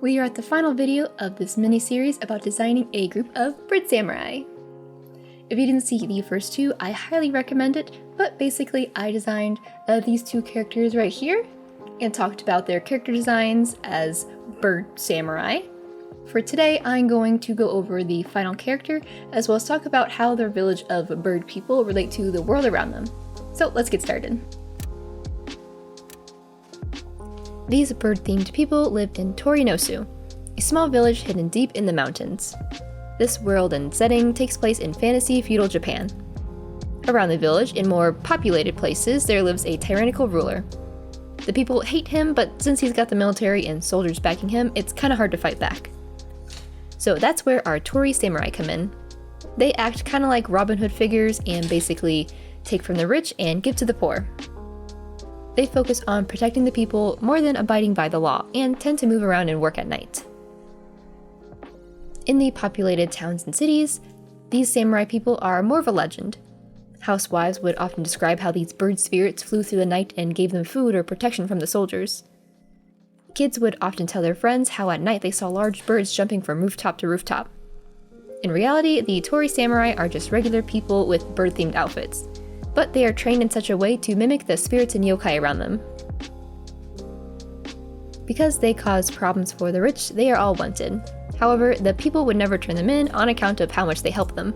We are at the final video of this mini-series about designing a group of bird samurai. If you didn't see the first two, I highly recommend it, but basically I designed these two characters right here and talked about their character designs as bird samurai. For today, I'm going to go over the final character, as well as talk about how their village of bird people relate to the world around them. So let's get started. These bird-themed people live in Torinosu, a small village hidden deep in the mountains. This world and setting takes place in fantasy feudal Japan. Around the village, in more populated places, there lives a tyrannical ruler. The people hate him, but since he's got the military and soldiers backing him, it's kinda hard to fight back. So that's where our Tori samurai come in. They act kinda like Robin Hood figures and basically take from the rich and give to the poor. They focus on protecting the people more than abiding by the law, and tend to move around and work at night. In the populated towns and cities, these samurai people are more of a legend. Housewives would often describe how these bird spirits flew through the night and gave them food or protection from the soldiers. Kids would often tell their friends how at night they saw large birds jumping from rooftop to rooftop. In reality, the Tori samurai are just regular people with bird-themed outfits, but they are trained in such a way to mimic the spirits and yokai around them. Because they cause problems for the rich, they are all wanted. However, the people would never turn them in on account of how much they help them.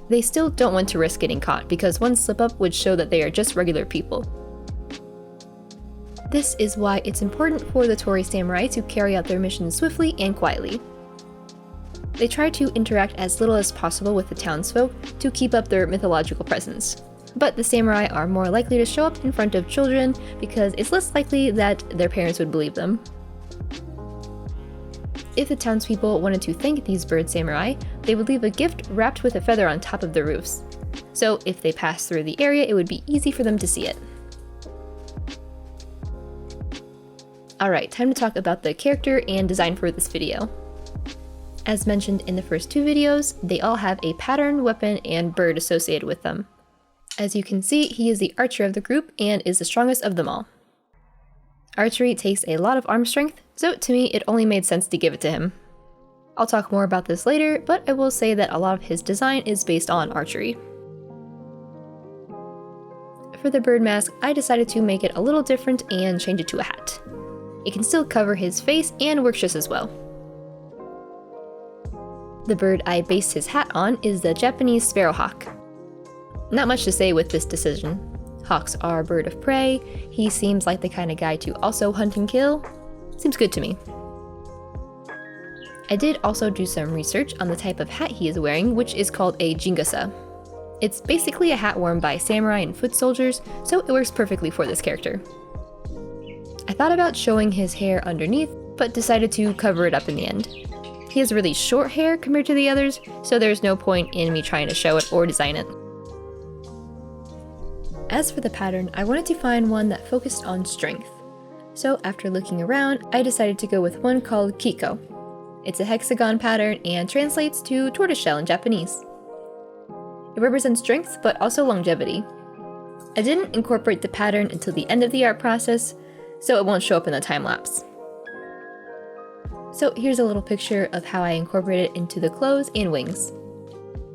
They still don't want to risk getting caught, because one slip-up would show that they are just regular people. This is why it's important for the Tori samurai to carry out their missions swiftly and quietly. They try to interact as little as possible with the townsfolk to keep up their mythological presence. But the samurai are more likely to show up in front of children because it's less likely that their parents would believe them. If the townspeople wanted to thank these bird samurai, they would leave a gift wrapped with a feather on top of the roofs. So if they passed through the area, it would be easy for them to see it. Alright, time to talk about the character and design for this video. As mentioned in the first two videos, they all have a pattern, weapon, and bird associated with them. As you can see, he is the archer of the group and is the strongest of them all. Archery takes a lot of arm strength, so to me it only made sense to give it to him. I'll talk more about this later, but I will say that a lot of his design is based on archery. For the bird mask, I decided to make it a little different and change it to a hat. It can still cover his face and works just as well. The bird I based his hat on is the Japanese sparrowhawk. Not much to say with this decision. Hawks are a bird of prey, he seems like the kind of guy to also hunt and kill. Seems good to me. I did also do some research on the type of hat he is wearing, which is called a jingasa. It's basically a hat worn by samurai and foot soldiers, so it works perfectly for this character. I thought about showing his hair underneath, but decided to cover it up in the end. He has really short hair compared to the others, so there's no point in me trying to show it or design it. As for the pattern, I wanted to find one that focused on strength. So after looking around, I decided to go with one called Kiko. It's a hexagon pattern and translates to tortoiseshell in Japanese. It represents strength, but also longevity. I didn't incorporate the pattern until the end of the art process, so it won't show up in the time lapse. So here's a little picture of how I incorporated it into the clothes and wings.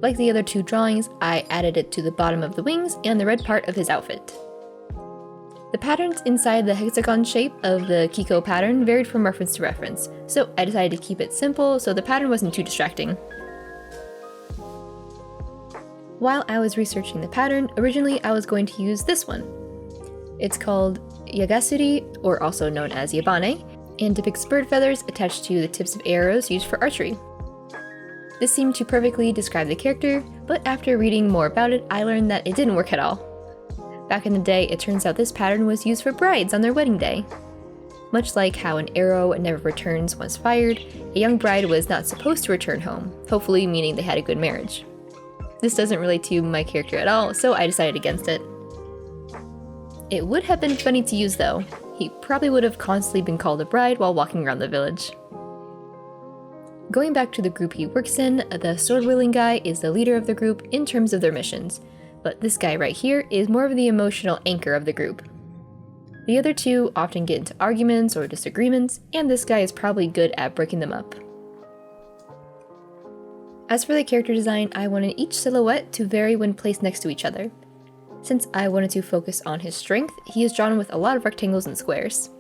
Like the other two drawings, I added it to the bottom of the wings and the red part of his outfit. The patterns inside the hexagon shape of the Kiko pattern varied from reference to reference, so I decided to keep it simple so the pattern wasn't too distracting. While I was researching the pattern, originally I was going to use this one. It's called Yagasuri, or also known as Yabane, and depicts bird feathers attached to the tips of arrows used for archery. This seemed to perfectly describe the character, but after reading more about it, I learned that it didn't work at all. Back in the day, it turns out this pattern was used for brides on their wedding day. Much like how an arrow never returns once fired, a young bride was not supposed to return home, hopefully meaning they had a good marriage. This doesn't relate to my character at all, so I decided against it. It would have been funny to use though. He probably would have constantly been called a bride while walking around the village. Going back to the group he works in, the sword-wielding guy is the leader of the group in terms of their missions, but this guy right here is more of the emotional anchor of the group. The other two often get into arguments or disagreements, and this guy is probably good at breaking them up. As for the character design, I wanted each silhouette to vary when placed next to each other. Since I wanted to focus on his strength, he is drawn with a lot of rectangles and squares.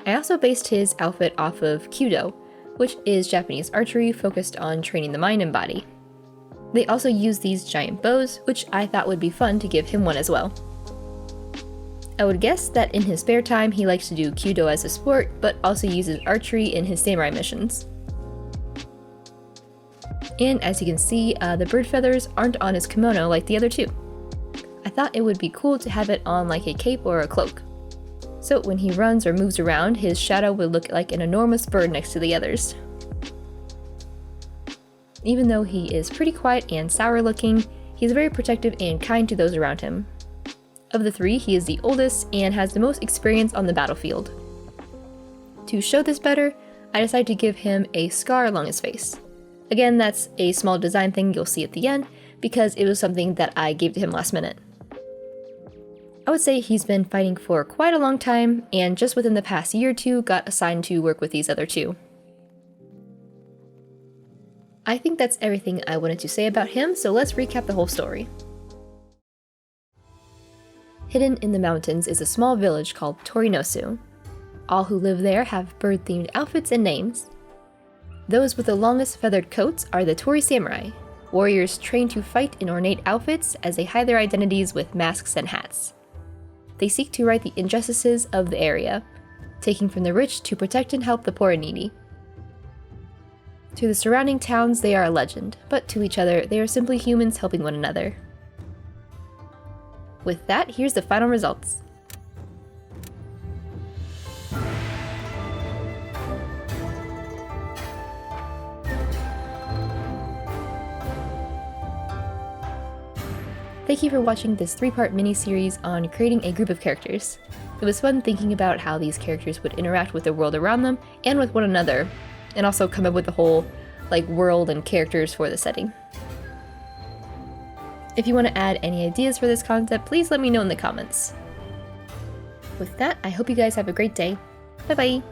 I also based his outfit off of Kyudo, which is Japanese archery focused on training the mind and body. They also use these giant bows, which I thought would be fun to give him one as well. I would guess that in his spare time he likes to do Kyudo as a sport, but also uses archery in his samurai missions. And as you can see, the bird feathers aren't on his kimono like the other two. I thought it would be cool to have it on like a cape or a cloak. So when he runs or moves around, his shadow would look like an enormous bird next to the others. Even though he is pretty quiet and sour looking, he's very protective and kind to those around him. Of the three, he is the oldest and has the most experience on the battlefield. To show this better, I decided to give him a scar along his face. Again, that's a small design thing you'll see at the end, because it was something that I gave to him last minute. I would say he's been fighting for quite a long time, and just within the past year or two got assigned to work with these other two. I think that's everything I wanted to say about him, so let's recap the whole story. Hidden in the mountains is a small village called Torinosu. All who live there have bird-themed outfits and names. Those with the longest feathered coats are the Tori Samurai, warriors trained to fight in ornate outfits as they hide their identities with masks and hats. They seek to right the injustices of the area, taking from the rich to protect and help the poor and needy. To the surrounding towns, they are a legend, but to each other, they are simply humans helping one another. With that, here's the final results. Thank you for watching this 3-part mini-series on creating a group of characters. It was fun thinking about how these characters would interact with the world around them and with one another, and also come up with the whole world and characters for the setting. If you want to add any ideas for this concept, please let me know in the comments. With that, I hope you guys have a great day. Bye bye!